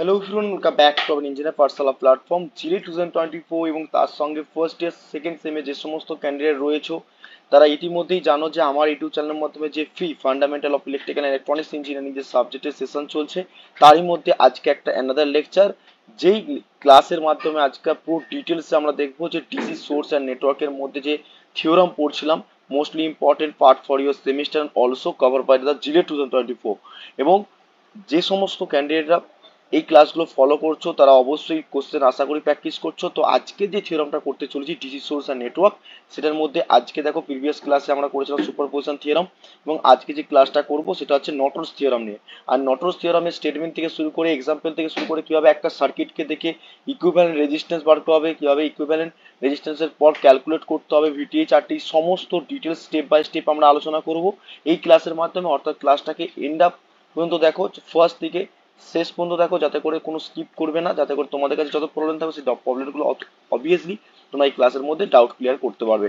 Hello friend, welcome back to our engineer Pathsala platform জিলি 2024 এবং তার সঙ্গে ফার্স্ট ইয়ার সেকেন্ড সেমে যে সমস্ত ক্যান্ডিডেট রয়েছে তারা ইতিমধ্যেই জানো যে আমার ইউটিউব চ্যানেলের মাধ্যমে যে free fundamental of electrical and electronics engineering যে সাবজেক্টের সেশন চলছে তারই মধ্যে আজকে একটা অ্যানাদার লেকচার, যেই ক্লাসের মাধ্যমে আজকে পুরো ডিটেলসে আমরা দেখবো যে ডিসি সোর্স অ্যান্ড নেটওয়ার্কের মধ্যে যে থিওরাম পড়ছিলাম, mostly important part for your semester also cover by the জিলে 2024। এবং যে সমস্ত ক্যান্ডিডেটরা এই ক্লাসগুলো ফলো করছো তারা অবশ্যই কোশ্চেন আশা করি প্র্যাকটিস করছো। তো আজকে যে থিওরামটা করতে চলেছি ডিসি সোর্স আর নেটওয়ার্ক, সেটার মধ্যে আজকে দেখো প্রিভিয়াস ক্লাসে আমরা করেছিলাম সুপারপোজিশন থিওরাম, এবং আজকে যে ক্লাসটা করব সেটা হচ্ছে নর্টনস থিওরাম নিয়ে। আর নর্টনস থিওরামের স্টেটমেন্ট থেকে শুরু করে এক্সাম্পল থেকে শুরু করে কিভাবে একটা সার্কিটকে দেখে ইকুইভ্যালেন্ট রেজিস্ট্যান্স বার করা হবে, কিভাবে ইকুইভ্যালেন্ট রেজিস্ট্যান্সের পর ক্যালকুলেট করতে হবে ভিটিএইচ আর টি, সমস্ত ডিটেলস স্টেপ বাই স্টেপ আমরা আলোচনা করব এই ক্লাসের মাধ্যমে। অর্থাৎ ক্লাসটাকে এন্ড আপ পর্যন্ত দেখো, ফার্স্ট থেকে শেষ পর্যন্ত দেখো, যাতে করে কোনো স্কিপ করবে না, যাতে করে তোমাদের কাছে যত প্রবলেম থাকবে সেই প্রবলেমগুলো অবভিয়াসলি তোমরা এই ক্লাসের মধ্যে ডাউট ক্লিয়ার করতে পারবে।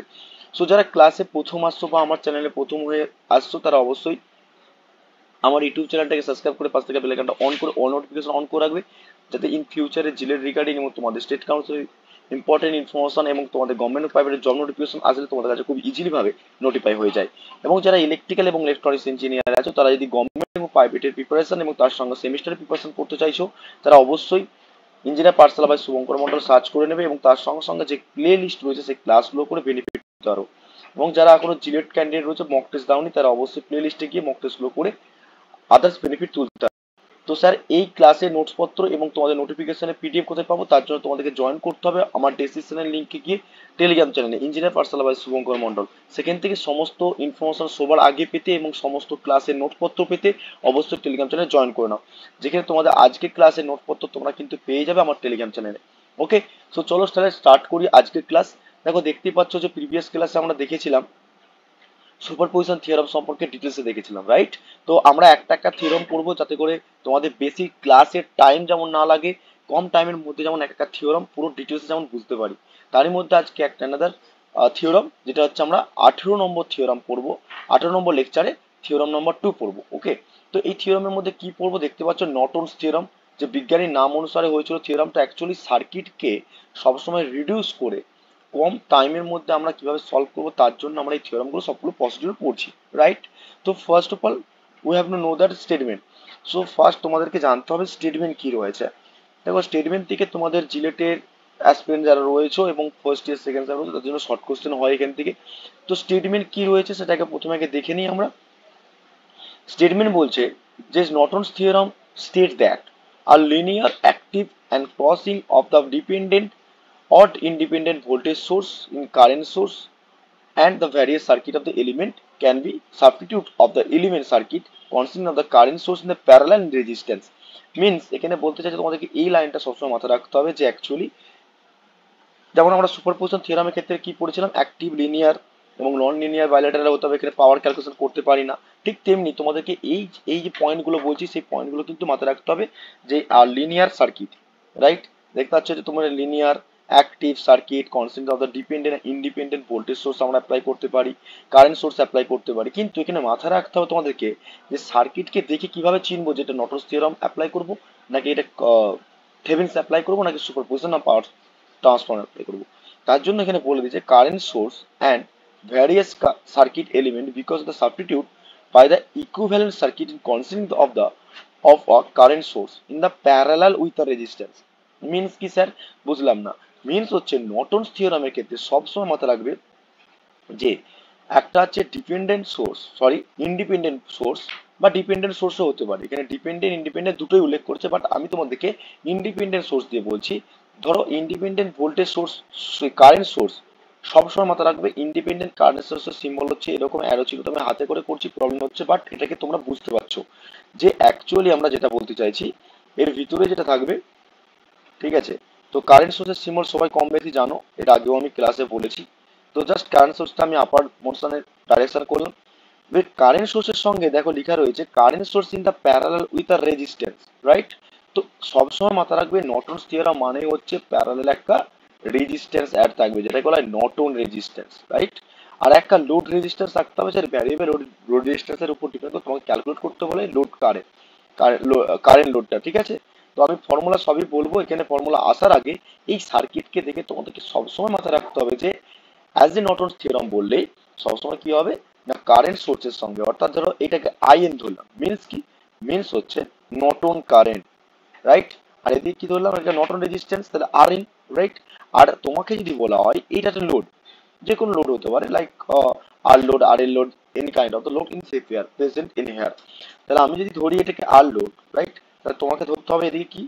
সো যারা ক্লাসে প্রথম আসছো বা আমার চ্যানেলে প্রথম হয়ে আসছো তারা অবশ্যই আমার ইউটিউব চ্যানেলটাকে সাবস্ক্রাইব করে পাশ থেকে বেল আইকনটা অন করে অল নোটিফিকেশন অন করে রাখবে, যাতে ইন ফিউচারে জিলের রিগার্ডিং এবং তোমাদের স্টেট কাউন্সিল ইম্পর্টেন্ট ইনফরমেশন এবং তোমাদের গভর্নমেন্ট প্রাইভেটের জব নোটিফিকেশন আসলে তোমাদের কাছে খুব ইজিলি ভাবে নোটিফাই হয়ে যায়। এবং যারা ইলেকট্রিক্যাল এবং ইলেকট্রনিক্স ইঞ্জিনিয়ার আছো তারা যদি গভর্নমেন্ট এবং প্রাইভেটের প্রিপারেশন এবং তার সঙ্গে সেমিস্টারের প্রিপারেশন করতে চাইছো, তারা অবশ্যই engineer Pathsala by Shubhankar Mondal search করে নেবে এবং তার সঙ্গে সঙ্গে যে প্লে লিস্ট রয়েছে সেই ক্লাসগুলো করে বেনিফিট নিতে পারো। এবং যারা এখনো জিলেট ক্যান্ডিডেট রয়েছে মক টেস্ট দাওনি, তারা অবশ্যই প্লে লিস্টে গিয়ে মক টেস্টগুলো করে আদার্স বেনিফিট তুলতে হবে। তো স্যার এই ক্লাসে নোটসপত্র এবং তোমাদের নোটিফিকেশনের পিডিএফ কোথায় পাবো, তার জন্য তোমাদেরকে জয়েন করতে হবে আমার ডেসক্রিপশনের লিঙ্কে গিয়ে টেলিগ্রাম চ্যানেলে engineer Pathsala by Shubhankar Mondal. সেখান থেকে সমস্ত ইনফরমেশন সবার আগে পেতে এবং সমস্ত ক্লাসের নোটপত্র পেতে অবশ্যই টেলিগ্রাম চ্যানেলে জয়েন করে নাও, যেখানে তোমাদের আজকে ক্লাসের নোটপত্র তোমরা কিন্তু পেয়ে যাবে আমার টেলিগ্রাম চ্যানেলে। ওকে, সো চলো তাহলে স্টার্ট করি আজকের ক্লাস। দেখো দেখতেই পাচ্ছ যে প্রিভিয়াস ক্লাসে আমরা দেখেছিলাম সুপারপজিশন থিওরাম সম্পর্কে ডিটেলসে দেখেছিলাম, রাইট? তো আমরা একটা একটা থিওরাম করবো যাতে করে তোমাদের বেশি ক্লাসের টাইম যেমন না লাগে, কম টাইমের মধ্যে যেমন একটা থিওরাম পুরো ডিটেলসে যেমন বুঝতে পারি। তারই মধ্যে আজকে একটা আনাদার থিওরাম, যেটা হচ্ছে আমরা 18 নম্বর থিওরাম পড়বো, 18 নম্বর লেকচারে থিওরাম নম্বর 2 পড়বো। ওকে, তো এই থিওরামের মধ্যে কি পড়বো দেখতে পাচ্ছ, নর্টনস থিওরাম। যে বিজ্ঞানীর নাম অনুসারে হয়েছিল থিওরামটা অ্যাকচুয়ালি সার্কিটকে সবসময় রিডিউস করে কম টাইমের মধ্যে আমরা কিভাবে সলভ করবো তার জন্য আমরা এই থিওরামগুলো সবগুলো প্রসিডিউর পড়ছি, রাইট? তো first of all we have to know that statement. So first তোমাদেরকে জানতে হবে স্টেটমেন্ট কি রয়েছে। দেখো স্টেটমেন্ট থেকে তোমাদের জিলেটের অ্যাসপিরেন্ট যারা রয়েছে এবং ফার্স্ট ইয়ার সেকেন্ড ইয়ার রয়েছে তার জন্য শর্ট কোশ্চেন হয় এখান থেকে। তো স্টেটমেন্ট কি রয়েছে সেটাকে প্রথমে আগে দেখে নিই আমরা। স্টেটমেন্ট বলছে যে Norton's theorem state that a linear active and crossing of the dependent or independent voltage source in current source and the various circuit of the element can be substitute of the element circuit consisting of the current source in the parallel resistance। Means এখানে বলতে চাইছে তোমাদেরকে এই লাইনটা সবসময় মাথায় রাখতে হবে যে অ্যাকচুয়ালি যেমন আমরা সুপারপজিশন থিওরামের ক্ষেত্রে কি পড়েছিলাম, অ্যাক্টিভ লিনিয়ার এবং নন লিনিয়ার বাইলেটারাল হতে হবে, এখানে পাওয়ার ক্যালকুলেশন করতে পারি না। ঠিক তেমনি তোমাদেরকে এই এই যে পয়েন্টগুলো বলছি সেই পয়েন্টগুলো কিন্তু মাথায় রাখতে হবে যে লিনিয়ার সার্কিট, রাইট? দেখতে পাচ্ছ যে তোমার linear active circuit consist of the dependent independent voltage source আমরা অ্যাপ্লাই করতে পারি, কারেন্ট সোর্স অ্যাপ্লাই করতে পারি। কিন্তু এখানে মাথায় রাখতে হবে তোমাদেরকে যে সার্কিটকে দেখে কিভাবে চিনবো যেটা নর্টনস থিওরাম অ্যাপ্লাই করবো, নাকি এটা থেভেনিনস অ্যাপ্লাই করবো, নাকি সুপারপজিশন না পাওয়ার ট্রান্সফর্মার অ্যাপ্লাই করবো। তার জন্য এখানে বলে দিয়েছে current source and various circuit element because the substitute by the equivalent circuit in consisting of a current source in the parallel with the resistance। Means কি স্যার, বুঝলাম না। মিনস হচ্ছে নর্টনস থিওরামের ক্ষেত্রে সবসময় মাথায় রাখবে যে একটা হচ্ছে dependent source, sorry independent source বা ডিপেন্ডেন্ট সোর্সও হতে পারে। এখানে ডিপেন্ডেন্ট ইন্ডিপেন্ডেন্ট দুটোই উল্লেখ করছে, বাট আমি তোমাদেরকে ইন্ডিপেন্ডেন্ট সোর্স দিয়ে বলছি। ধরো independent voltage source, current source, সবসময় মাথা রাখবে ইন্ডিপেন্ডেন্ট কারেন্ট সোর্সের সিম্বল হচ্ছে এরকম অ্যারো ছিল, তো আমি হাতে করে করছি প্রবলেম হচ্ছে, বাট এটাকে তোমরা বুঝতে পারছো যে অ্যাকচুয়ালি আমরা যেটা বলতে চাইছি এর ভিতরে যেটা থাকবে, ঠিক আছে? তো কারেন্ট সোর্সের সিম্বল সবাই কম বেশি জানো, এটা আগেও আমি ক্লাসে বলেছি। তো জাস্ট কারেন্ট সোর্সটা আমি আপার মোশনের ডাইরেকশন করলাম। উইথ কারেন্ট সোর্সের সঙ্গে দেখো লেখা রয়েছে current source in the parallel with a resistance, right? তো সবসময় মাথা রাখবে নর্টনস থিওরাম মানে হচ্ছে প্যারালাল একটা রেজিস্ট্যান্স অ্যাড থাকবে, যেটাকে বলা হয় নর্টন রেজিস্ট্যান্স, রাইট? আর একটা লোড রেজিস্ট্যান্স রাখতে হবে, যার ভ্যারিয়েবল লোড রেজিস্ট্যান্সের উপর ডিপেন্ড করে তোমাকে ক্যালকুলেট করতে বলে লোড কারেন্ট, কারেন্ট লোডটা, ঠিক আছে? তো আমি ফর্মুলা সবই বলবো, এখানে ফর্মুলা আসার আগে এই সার্কিটকে দেখে তোমাদেরকে সবসময় মাথায় রাখতে হবে যে অ্যাজ এ নর্টনস থিওরাম বললেই সবসময় কি হবে না কারেন্ট সোর্সের সঙ্গে, অর্থাৎ ধরো এটাকে আইএন ধরলাম, মিনস কি, মিনস হচ্ছে নর্টন কারেন্ট, রাইট? আর এদিকে কি ধরলাম, এটা নর্টন রেজিস্ট্যান্স, তাহলে আর ইন, রাইট? আর তোমাকে যদি বলা হয় এইটা একটা লোড, যে কোনো লোড হতে পারে, like R load, R L load, any kind of the load in safe here present in here. তাহলে আমি যদি ধরি এটাকে আর লোড, রাইট? তাহলে তোমাকে ধরতে হবে এদিকে কি,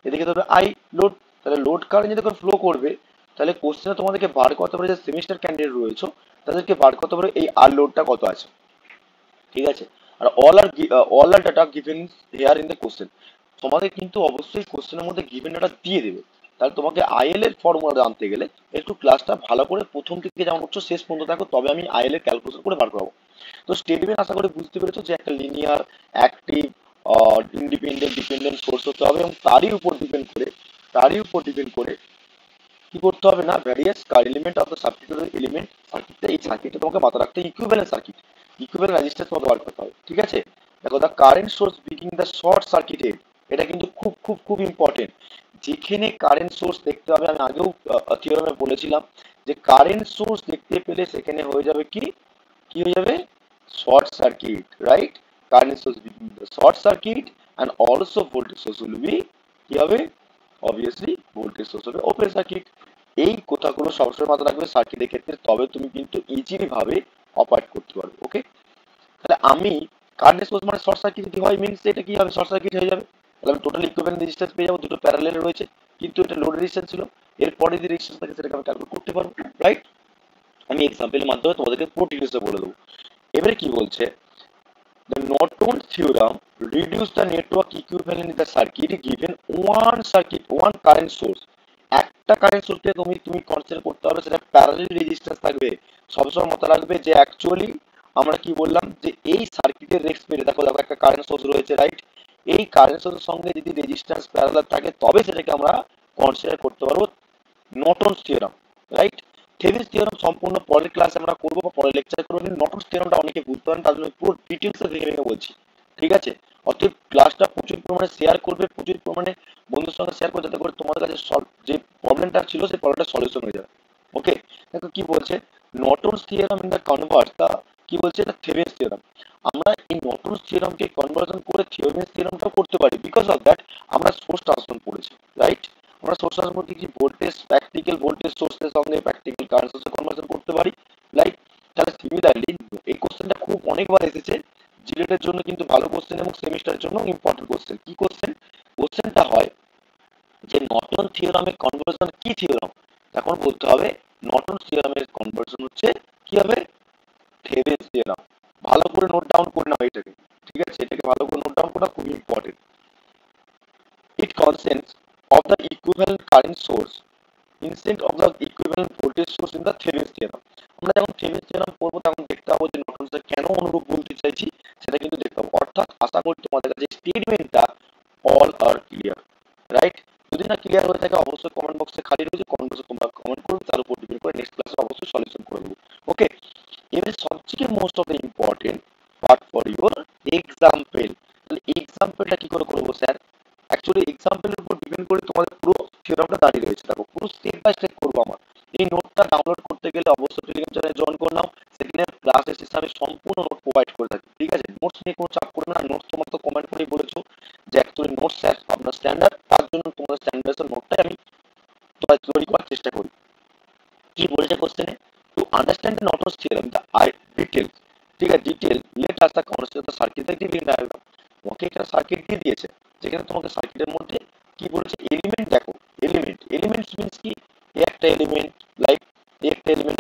এদিকে ধরবে আই লোড। তাহলে লোড কারেন্ট যদি ফ্লো করবে, তাহলে কোশ্চেনে তোমাদেরকে বার করতে পারে যে সেমিস্টার ক্যান্ডিডেট রয়েছে তাদেরকে বার করতে পারে এই আর লোডটা কত আছে, ঠিক আছে? আর all are data given here in the question, তোমাদের কিন্তু অবশ্যই কোশ্চেনের মধ্যে গিভেন ডাটা দিয়ে দেবে। তাহলে তোমাকে আইএল এর ফর্মুলা জানতে গেলে একটু ক্লাসটা ভালো করে প্রথম থেকে যেমন করছো শেষ পর্যন্ত দেখো, তবে আমি আইএল এর ক্যালকুলেশন করে বার করাবো। তো স্টেটমেন্ট আশা করি বুঝতে পেরেছো যে একটা linear, active, independent, dependent source হতে হবে, এবং তারই উপর ডিপেন্ড করে কি করতে হবে না various element of the element সার্কিটটা, এই সার্কিটটা তোমাকে মাথায় রাখতে ইকুইভ্যালেন্ট সার্কিট, ইকুইভ্যালেন্ট রেজিস্ট্যান্স তোমাকে বার করতে হবে, ঠিক আছে? দেখো দা কারেন্ট সোর্স বিগিং দ্য শর্ট সার্কিটেড, এটা কিন্তু খুব খুব খুব ইম্পর্টেন্ট। যেখানে কারেন্ট সোর্স দেখতে হবে, আমি আগেও থিওরামে বলেছিলাম যে কারেন্ট সোর্স দেখতে পেলে সেখানে হয়ে যাবে কি, কি হয়ে যাবে, short circuit, right? Current source বিগিং the short circuit and also voltage source will be, কি হবে, অবভিয়াসলি ভোল্টেজ সোর্স হবে ওপেন সার্কিট। এই কথাগুলো সবসময় মাথায় রাখবে সার্কিটের ক্ষেত্রে, তবে তুমি কিন্তু ইজিলি ভাবে অপারেট করতে পারবে, ওকে? তাহলে আমি কারেন্ট সোর্স মানে শর্ট সার্কিট যদি হয় মিনস এটা কি হবে, শর্ট সার্কিট হয়ে যাবে। তাহলে আমি টোটাল ইকুইভ্যালেন্ট রেজিস্ট্যান্স পেয়ে যাবো, দুটো প্যারালাল রয়েছে কিন্তু এটা লোড রেজিস্ট্যান্স ছিল, এরপরে যে রেজিস্ট্যান্স থাকে সেটাকে আমি ক্যালকুলেট করতে পারবো, রাইট? আমি এক্সাম্পলের মাধ্যমে তোমাদেরকে পুরো ডিটেলসে বলে দেবো। এবারে কি বলছে, the Norton theorem reduce the network equivalent in the circuit given one circuit, one current source. একটা কারেন্ট সোর্সকে তুমি তুমি কনসিডার করতে হবে, সেটা প্যারালাল রেজিস্ট্যান্স থাকবে। সবসময় মাথায় রাখবে যে অ্যাকচুয়ালি আমরা কি বললাম যে এই সার্কিটের রেসপেক্টে দেখো দেখো একটা কারেন্ট সোর্স রয়েছে, রাইট? এই কারেন্ট সোর্সের সঙ্গে যদি রেজিস্ট্যান্স প্যারালাল থাকে তবে সেটাকে আমরা কনসিডার করতে পারবো নর্টনস থিওরাম, রাইট? থেভেনিনস থিওরাম সম্পূর্ণ পরের ক্লাসে আমরা করবো বা পরের লেকচারে করবো, কিন্তু নর্টনস থিওরামটা অনেকে বুঝতে পারেন, তার জন্য পুরো ডিটেলসে ভেঙে ভেঙে বলছি, ঠিক আছে? অতএব ক্লাসটা প্রচুর পরিমাণে শেয়ার করবে, প্রচুর পরিমাণে বন্ধুর সঙ্গে শেয়ার করবে, যাতে করে তোমাদের কাছে যে প্রবলেমটা ছিল সেই প্রবলেমটা সলিউশন হয়ে যাবে, ওকে? দেখো কি বলছে, নর্টনস থিওরাম ইন দ্য কনভার্ট দা, কি বলছে, এটা থেভেনিনস থিওরাম। আমরা এই নর্টনস থিওরামকে কনভার্সন করে থেভেনিনস থিওরামটাও করতে পারি, বিকজ অফ দ্যাট আমরা সোর্স ট্রান্সফর্ম পড়েছি, রাইট? আমরা সোর্স ট্রান্সফর্ম কি ভোল্টেজ, প্র্যাকটিক্যাল ভোল্টেজ সোর্সের সঙ্গে প্র্যাকটিক্যাল কারেন্ট সোর্সে কনভার্সন করতে পারি, লাইক। তাহলে সিমিলারলি এই কোশ্চেনটা খুব অনেকবার এসেছে জিলেটের জন্য, কিন্তু ভালো কোশ্চেন এবং সেমিস্টারের জন্য ইম্পর্টেন্ট কোশ্চেন। কি কোশ্চেন, কোশ্চেনটা হয় যে নর্টন থিওরামের কনভার্সন কি থিওরাম, এখন বলতে হবে নর্টন থিওরামের কনভার্সন হচ্ছে কি হবে, থেভেনিনস থিওরাম। ভালো করে নোট ডাউন করে নাও এটাকে, ঠিক আছে? এটাকে ভালো করে নোট ডাউন করা খুব important. It consists of the equivalent current source instead of the equivalent voltage source in the Thevenin's theorem. আমরা যখন থেভেনিনস থিওরাম পড়বো তখন দেখতে পাবো যে নর্টনসের কেন অনুরূপ বলতে চাইছি সেটা কিন্তু দেখতে পাবো। অর্থাৎ আশা করি তোমাদের কাছে স্টেটমেন্টটা অল আর ক্লিয়ার, রাইট? যদি না ক্লিয়ার হয়ে থাকে অবশ্যই কমেন্ট বক্সে খালি রয়েছে, কমেন্ট বক্সে তোমরা কমেন্ট করবে, তার উপর ডিপেন্ড করে নেক্সট ক্লাসে অবশ্যই সলিউশন করে দেবো, ওকে? এবারে সবথেকে most of the important part for your example. তাহলে এক্সাম্পলটা কি করে করবো স্যার? অ্যাকচুয়ালি এক্সাম্পলের উপর ডিপেন্ড করে তোমাদের পুরো থিওরামটা দাঁড়িয়ে রয়েছে, দেখো পুরো স্টেপ বাই স্টেপ করবো। আমার এই নোটটা ডাউনলোড করতে গেলে অবশ্যই টেলিগ্রাম চ্যানেলে জয়েন করে নাও, সেখানে ক্লাসের শেষে আমি সম্পূর্ণ নোট প্রোভাইড করে থাকি, ঠিক আছে? নোটস নিয়ে কোনো চাপ করবে না, নোটস তোমার তো কমেন্ট করেই বলেছো যে অ্যাকচুয়ালি নোটস স্যার আপনার স্ট্যান্ডার্ড, তার জন্য তোমাদের স্ট্যান্ডার্ডের নোটটাই আমি তৈরি করার চেষ্টা করি। কি বলেছে কোশ্চেনে, to understand the Norton's theorem the detail, ঠিক আছে? Detail let us the concept the circuit diving diagram. তোমাকে একটা সার্কিট দিয়ে দিয়েছে, যেখানে তোমাকে সার্কিটের মধ্যে কি বলেছে, এলিমেন্ট দেখো, এলিমেন্টস মিন্স কি, একটা এলিমেন্ট, লাইক একটা এলিমেন্ট,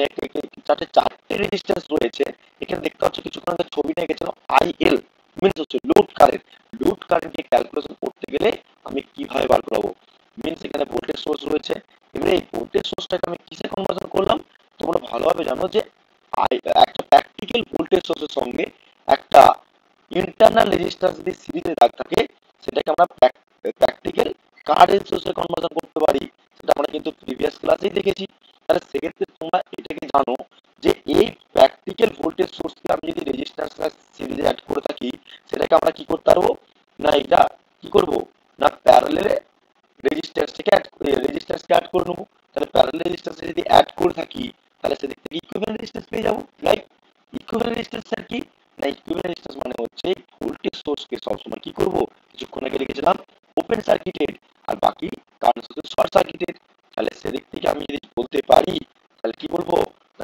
চারটে রেজিস্ট্যান্স রয়েছে। এখানে দেখতে পাচ্ছ কিছুক্ষণ আগে ছবিটা এঁকেছিল আইএল, মিন্স হচ্ছে লোড কারেন্ট। লোড কারেন্টকে ক্যালকুলেশন করতে গেলে আমি কিভাবে বার করবো, মিন্স এখানে ভোল্টেজ সোর্স রয়েছে। এবারে এই ভোল্টেজ সোর্সটাকে আমি কিসে কনভার্সন করলাম, তোমরা ভালোভাবে জানো যে একটা প্র্যাকটিক্যাল ভোল্টেজ সোর্সের সঙ্গে একটা ইন্টারনাল রেজিস্ট্যান্স যদি সিরিজে দাগ থাকে সেটাকে আমরা প্র্যাকটিক্যাল কারেন্ট সোর্সে কনভার্সন করতে পারি, সেটা আমরা কিন্তু প্রিভিয়াস ক্লাসেই দেখেছি। তাহলে সেক্ষেত্রে তোমরা এটাকে জানো যে এই প্র্যাকটিক্যাল ভোল্টেজ সোর্সকে আমি যদি রেজিস্ট্যান্স সিরিজে অ্যাড করে থাকি, সেটাকে আমরা কি করতে পারবো না, এটা কি করব না প্যারালালে রেজিস্ট্যান্সকে অ্যাড করে নেবো। তাহলে প্যারালাল রেজিস্ট্যান্সে যদি অ্যাড করে থাকি তাহলে সেদিক থেকে ইকুইভ্যালেন্ট রেজিস্ট্যান্স পেয়ে যাবো, রাইট? ইকুইভ্যালেন্ট রেজিস্ট্যান্স আর কি না, ইকুইভ্যালেন্ট রেজিস্ট্যান্স মানে হচ্ছে ভোল্টেজ সোর্সকে সবসময় কি করব, কিছুক্ষণ আগে লিখেছিলাম ওপেন সার্কিটেড, আর বাকি কারেন্ট সোর্স শর্ট সার্কিটেড। তাহলে সেদিক থেকে আমি যদি বলতে পারি তাহলে কি বলবো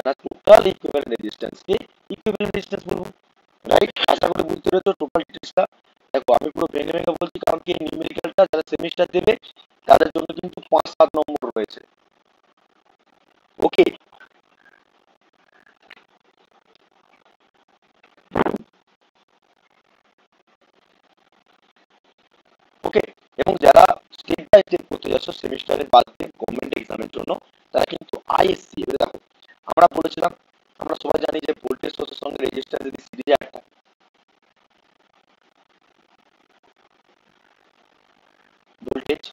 না, টোটাল ইকুইভ্যালেন্ট রেজিস্ট্যান্সকে ইকুইভ্যালেন্ট রেজিস্ট্যান্স বলবো, রাইট? আশা করি বুঝতে পেরেছো টোটাল ডিটেইলসটা। দেখো আমি পুরো ভেঙে ভেঙে বলছি কারণ কি নিউমেরিক্যালটা যারা সেমিস্টার দেবে তাদের জন্য কিন্তু 5-7 নম্বর রয়েছে। ওকে, ওকে। এবং যারা স্টেপ বাই স্টেপ করতে যাচ্ছ সেমিস্টারের বাদে গভর্নমেন্ট এক্সামের জন্য, তারা কিন্তু আইএসসি, এবারে দেখো আমরা বলেছিলাম, আমরা সবাই জানি যে ভোল্টেজ সোর্সের সঙ্গে রেজিস্ট্যান্স যদি সিরিজে একটা ভোল্টেজ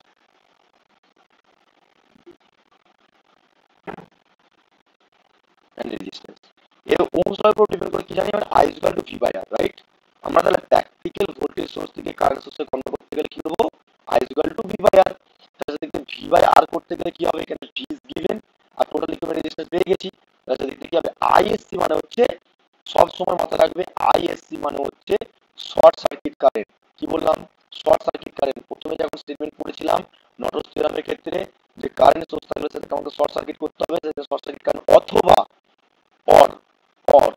এন্ড রেজিস্ট্যান্স, এর ওহমস লর উপর ডিপেন্ড করে কি জানি আমরা, I equal to V by R, right? আমরা তাহলে প্র্যাকটিক্যাল ভোল্টেজ সোর্স থেকে কারেন্ট সোর্সে কনভার্ট করতে গেলে কি করবো, I equal to V by R. তাহলে দেখতে ভি বাই আর করতে গেলে কি হবে, এখানে V is given R total equivalent resistance পেয়ে গেছি। তাহলে দেখতে কি হবে, আইএসসি মানে হচ্ছে, সব সময় মাথায় রাখবে আইএসসি মানে হচ্ছে শর্ট সার্কিট কারেন্ট। কি বললাম, শর্ট সার্কিট কারেন্ট। প্রথমে যখন স্টেটমেন্ট পড়েছিলাম নর্টনস থিওরামের ক্ষেত্রে যে কারেন্ট সোর্স থাকলে সেটাকে আমাকে শর্ট সার্কিট করতে হবে, সেটা শর্ট সার্কিট কারেন্ট অথবা অর অর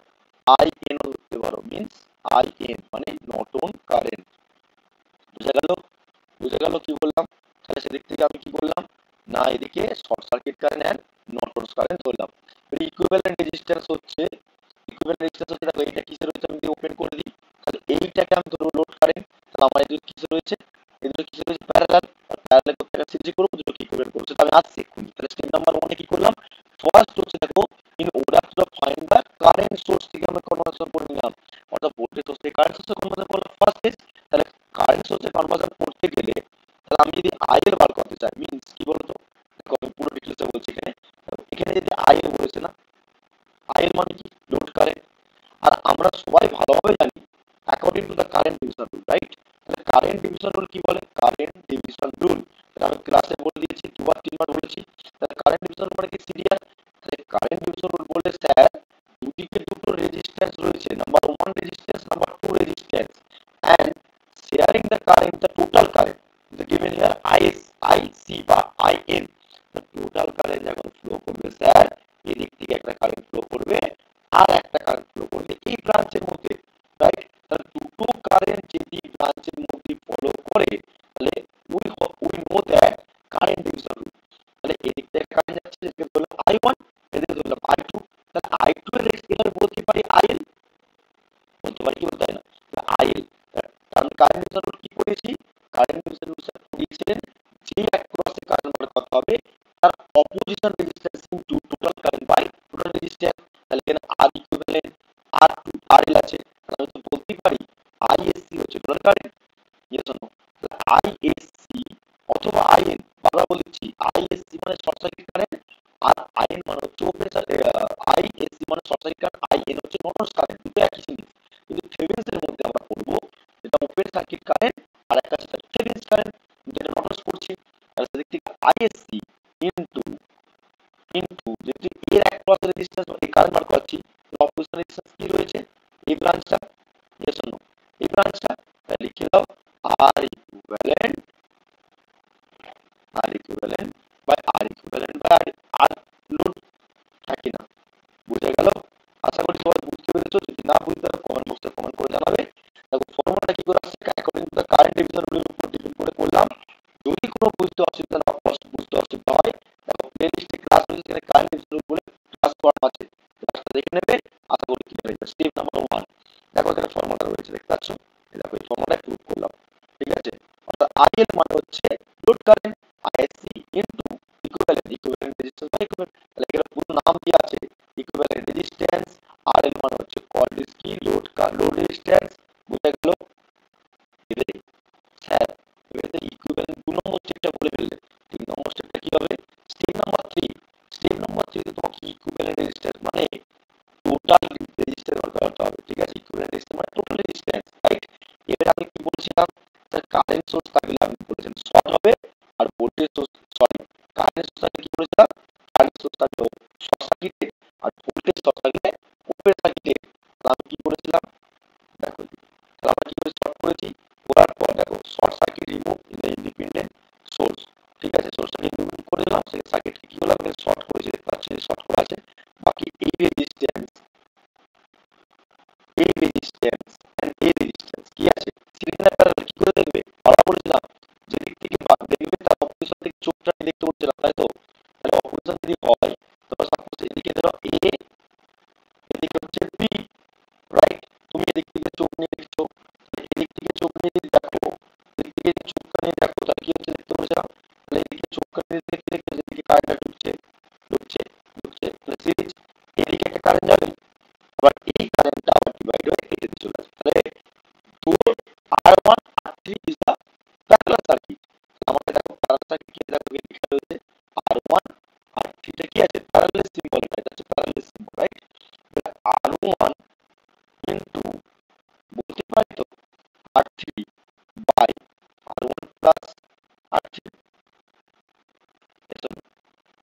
আই এন ও ধরতে পারো, মিন্স আই এন মানে নর্টন কারেন্ট। বুঝা গেল, বুঝা গেল কি বললাম? তাহলে সেদিক থেকে আমি কি বললাম না, এদিকে short circuit current and Norton's current ধরলাম। ইকুইভ্যালেন্ট রেজিস্ট্যান্স হচ্ছে, ইকুইভ্যালেন্ট রেজিস্ট্যান্স হচ্ছে, দেখো এইটা কিসে রয়েছে আমি যদি ওপেন করে দিই তাহলে এইটাকে আমি ধরবো লোড কারেন্ট, তাহলে আমার এদিকে কিসে রয়েছে, এদিকে কিসে রয়েছে প্যারালাল, আর প্যারালাল করতে গেলে সিরিজে করবো, দুটো কি ইকুইভ্যালেন্ট করবো সেটা আমি আসছি এক্ষুনি। তাহলে স্টেপ নাম্বার 1 এ কি করলাম, ফার্স্ট হচ্ছে দেখো in order to find the current source থেকে আমরা কনভার্সন করে নিলাম, অর্থাৎ ভোল্টেজ সোর্স থেকে কারেন্ট সোর্সে কনভার্সন করলাম ফার্স্ট স্টেজ। তাহলে কারেন্ট সোর্সে কনভার্সন করতে গেলে তাহলে আমি যদি আই এর বার করতে চাই, মিন্স কি বলতো, দেখো আমি পুরো ডিটেইলসে বলছি এখানে। এখানে যদি আই এর বলেছে না, আই এর মানে কি লোড কারেন্ট, আর আমরা সবাই ভালোভাবে জানি according to the current division rule, right? তাহলে কারেন্ট ডিভিশন রুল কি বলে, কারেন্ট ডিভিশন রুল আমি ক্লাসে বলে দিয়েছি, দুবার তিনবার বলেছি। তাহলে কারেন্ট ডিভিশন রুল মানে কি সিরিয়াল। তাহলে কারেন্ট ডিভিশন রুল বলে স্যার দুদিকে দুটো রেজিস্ট্যান্স রয়েছে, number 1 resistance, number 2 resistance, and sharing the current, the total current the given here IS IC বা IN, the total কারেন্ট যখন ফ্লো করবে স্যার এদিক থেকে একটা কারেন্ট ফ্লো করবে আর একটা কারেন্ট ফ্লো করবে এই ব্রাঞ্চের মধ্যে, রাইট? তাহলে দুটো কারেন্ট যদি ব্রাঞ্চের মধ্যে ফলো করে তাহলে we know that current division rule. তাহলে এদিক থেকে কারেন্ট যাচ্ছে, এদিকে ধরলাম I1, এদিকে ধরলাম I2, তাহলে I2 এর এখানে বলতে পারি IL, বলতে পারি কি বলতে হয় না IL, কারণ কারেন্ট ডিভিশন রুল কি করেছি, কারেন্ট ডিভিশন রুল স্যার পড়িয়েছিলেন যে অ্যাক্রসে কারেন্ট বার করতে হবে তার opposition resistance into total current by total resistance. তাহলে এখানে আর ইকুইভ্যালেন্ট R2 RL আছে, তাহলে আমি তো বলতেই পারি ISC হচ্ছে total current, yes or no? ISC অথবা IN, বারবার বলেছি ISC মানে শর্ট সার্কিট কারেন্ট আর IN মানে হচ্ছে ওপেন সার্কিট, ISC মানে শর্ট সার্কিট কারেন্ট, IN হচ্ছে নর্টনস কারেন্ট, দুটো একই জিনিস। কিন্তু থেভেনিনস এর মধ্যে আমরা পড়বো যেটা ওপেন সার্কিট কারেন্ট আর একটা সেটা থেভেনিনস কারেন্ট, যেটা নর্টনস করছি। তাহলে সেদিক থেকে ISC ইনটু ইনটু যেহেতু এর অ্যাক্রস রেজিস্ট্যান্স এই কারেন্ট বার করছি, অপোজিশন রেজিস্ট্যান্স কি রয়েছে এই ব্রাঞ্চটা, ইয়েস অর নো? এই ব্রাঞ্চটা, তাহলে লিখে দাও R equivalent, R equivalent by R equivalent by R load, থাকি না? বুঝে গেল? আশা করি সবাই বুঝতে পেরেছো, যদি না বুঝতে পারো কমেন্ট বক্সে কমেন্ট করে জানাবে। দেখো ফর্মুলাটা কি করে আসছে, according to the current division রুলের উপর ডিপেন্ড করে করলাম। যদি কোনো বুঝতে অসুবিধা না বুঝতে অসুবিধা হয় দেখো প্লেলিস্টে ক্লাস রয়েছে, সেখানে কারেন্ট ডিভিশন রুল বলে ক্লাস করা আছে, ক্লাসটা দেখে নেবে, আশা করি ক্লিয়ার হয়ে যাবে। স্টেপ নাম্বার 1 দেখো এখানে ফর্মুলা রয়েছে, দেখতে পাচ্ছ? এই দেখো এই ফর্মুলা প্রুভ করলাম, ঠিক আছে? অর্থাৎ IL মানে হচ্ছে load current, ISC into equivalent, equivalent resistance by equivalent, তাহলে এখানে পুরো নাম কি আছে ইকুইভ্যালেন্ট রেজিস্ট্যান্স, RL মানে হচ্ছে কল্ড ইজ কি লোড রেজিস্ট্যান্স। বুঝা গেল? এবারে স্যার এবারে ইকুইভ্যালেন্ট 2 নম্বর স্টেপটা বলে ফেললে, 3 নম্বর স্টেপটা কি হবে, স্টেপ নাম্বার 3, স্টেপ নাম্বার 3 তে তোমাকে ইকুইভ্যালেন্ট রেজিস্ট্যান্স মানে টোটাল রেজিস্ট্যান্স বার করতে হবে, ঠিক আছে? ইকুইভ্যালেন্ট রেজিস্ট্যান্স মানে টোটাল রেজিস্ট্যান্স, রাইট? এবারে আমি কি বলছিলাম, স্যার কারেন্ট সোর্স থাকলে আপনি বলেছেন শর্ট সার্কিটকে কি হলো আপনি শর্ট করেছে দেখতে পাচ্ছেন শর্ট করা আছে। বাকি এই রেজিস্ট্যান্স এন্ড এই রেজিস্ট্যান্স কি আছে সিরিজ না প্যারালাল কি করে দেখবে আমরা বলেছিলাম যে দিক থেকে দেখবে তার অপোজিশন থেকে চোখটা দেখতে বলছিলাম তাই তো। তাহলে অপোজিশন যদি হয় তো সাপোজ এদিকে ধরো এ এদিকে হচ্ছে বি, রাইট? তুমি এদিক থেকে চোখ নিয়ে দেখছো, এদিক থেকে চোখ নিয়ে যদি দেখো, এদিক থেকে চোখটা নিয়ে দেখো তাহলে কি হচ্ছে দেখতে পাচ্ছ? তাহলে এদিকে চোখটা নিয়ে দেখতে দেখতে এদিকে কারেন্টটা ঢুকছে ঢুকছে ঢুকছে তাহলে সিরিজ এদিকে একটা কারেন্ট যাবে, আবার এই কারেন্টটা আবার ডিভাইড হয়ে এদিকে চলে আসবে। তাহলে তোর R1 R3 is the parallel circuit। আমাদের দেখো প্যারালাল সার্কিট কি দেখো লেখা রয়েছে R1 R3 টা কি আছে প্যারালাল সিম্বল, এটা হচ্ছে parallel symbol, right? R1 into বলতে পারি তো R3 by R1 plus R3, এসব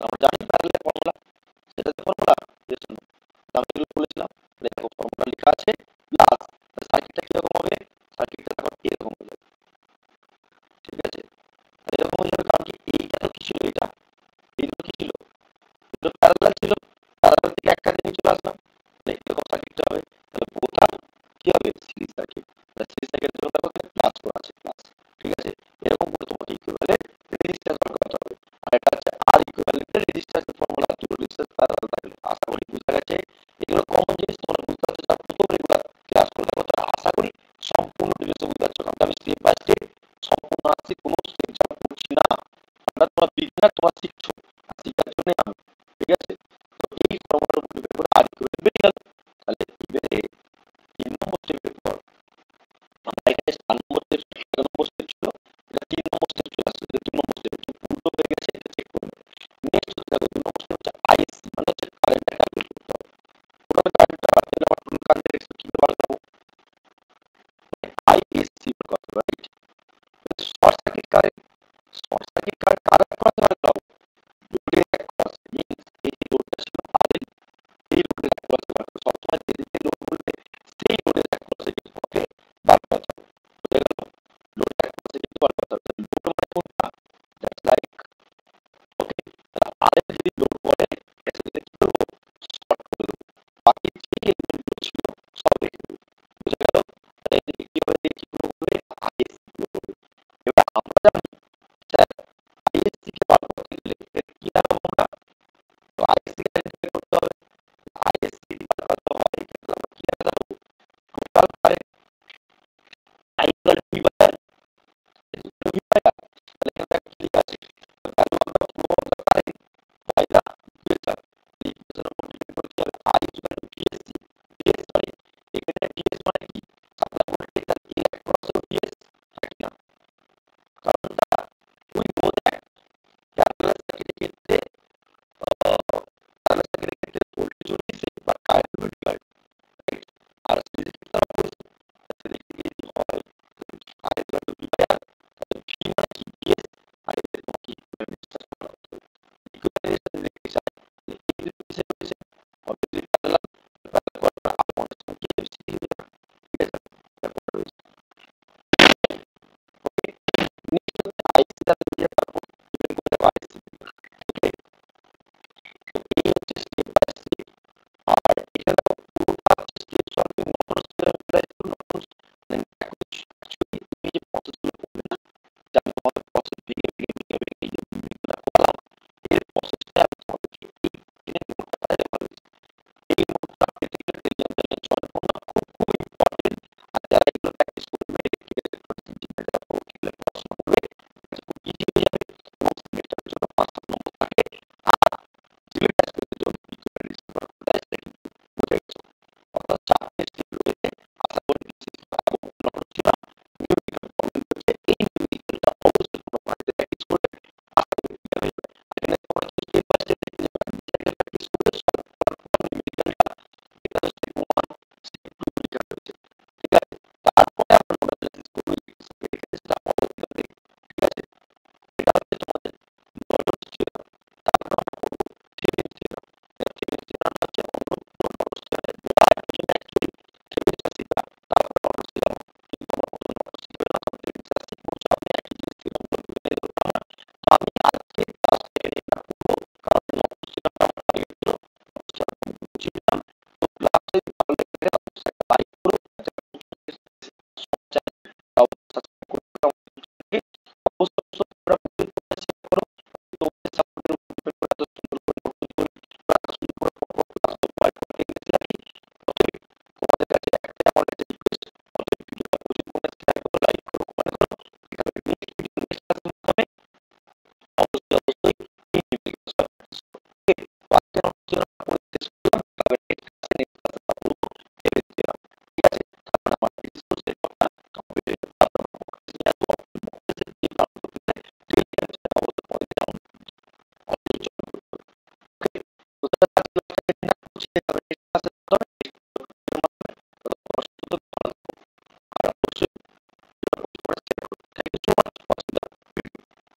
আমরা জানি প্যারালাল ফর্মুলা, সেটা তো ফর্মুলা এসব আমি যেগুলো বলেছিলাম দেখো ফর্মুলা লেখা আছে প্লাস সার্কিটটা কিরকম হবে, সার্কিটটা দেখো এরকম হয়ে যাবে, ঠিক আছে? এরকম হয়ে যাবে কারণ কি এইটা তো কি ছিল, এটা এই দুটো কি ছিল, দুটো প্যারালাল ছিল, প্যারালাল থেকে একটা নিয়ে চলে আসলাম, এরকম সার্কিটটা হবে। তাহলে বোথ কি হবে সিরিজ সার্কিট, সিরিজ সার্কিটের জন্য দেখো প্লাস করা আছে প্লাস, ঠিক আছে? এরকম করে তোমাকে ইকুইভ্যালেন্ট রেজিস্ট্যান্স বার করতে হবে। আর এটা হচ্ছে আর ইকুইভ্যালেন্ট রেজিস্ট্যান্সের ফর্মুলা, দুটো রেজিস্ট্যান্স প্যারালাল থাকলে। আশা করি বুঝা গেছে, এগুলো কমন জিনিস তোমরা বুঝতে পারছো যারা প্রথম রেগুলার ক্লাস করে থাকো, তারা আশা করি সম্পূর্ণ ডিটেলসে বুঝতে পারছো, কারণ আমি স্টেপ বাই স্টেপ সম্পূর্ণ আসছি, কোনো স্টেপ জাম্প করছি না। আমরা তোমরা বিগিনার তোমরা শিখছো, শিখার জন্য আমি, ঠিক আছে? তো এই ফর্মুলার উপর ডিপেন্ড করে আর ইকুইভ্যালেন্ট বেরিয়ে গেল। তাহলে এবারে 3 নম্বর স্টেপের পর আমরা এখানে 4 নম্বর স্টেপ 1 নম্বর স্টেপ ছিল, এটা 3 নম্বর স্টেপ চলে আসছে। 2 নম্বর স্টেপ উল্টো হয়ে গেছে, এটা চেক করবে। নেক্সট হচ্ছে দেখো 2 নম্বর স্টেপ হচ্ছে আইএসসি, মানে হচ্ছে কারেন্টটা ক্যালকুলেট করতে হবে। টোটাল কারেন্টটা তাহলে আমরা টোটাল কারেন্ট এক্সপেক্ট কি বার করব, আইএসসি বার করতে হবে, right? Short circuit current, short circuit current correct করা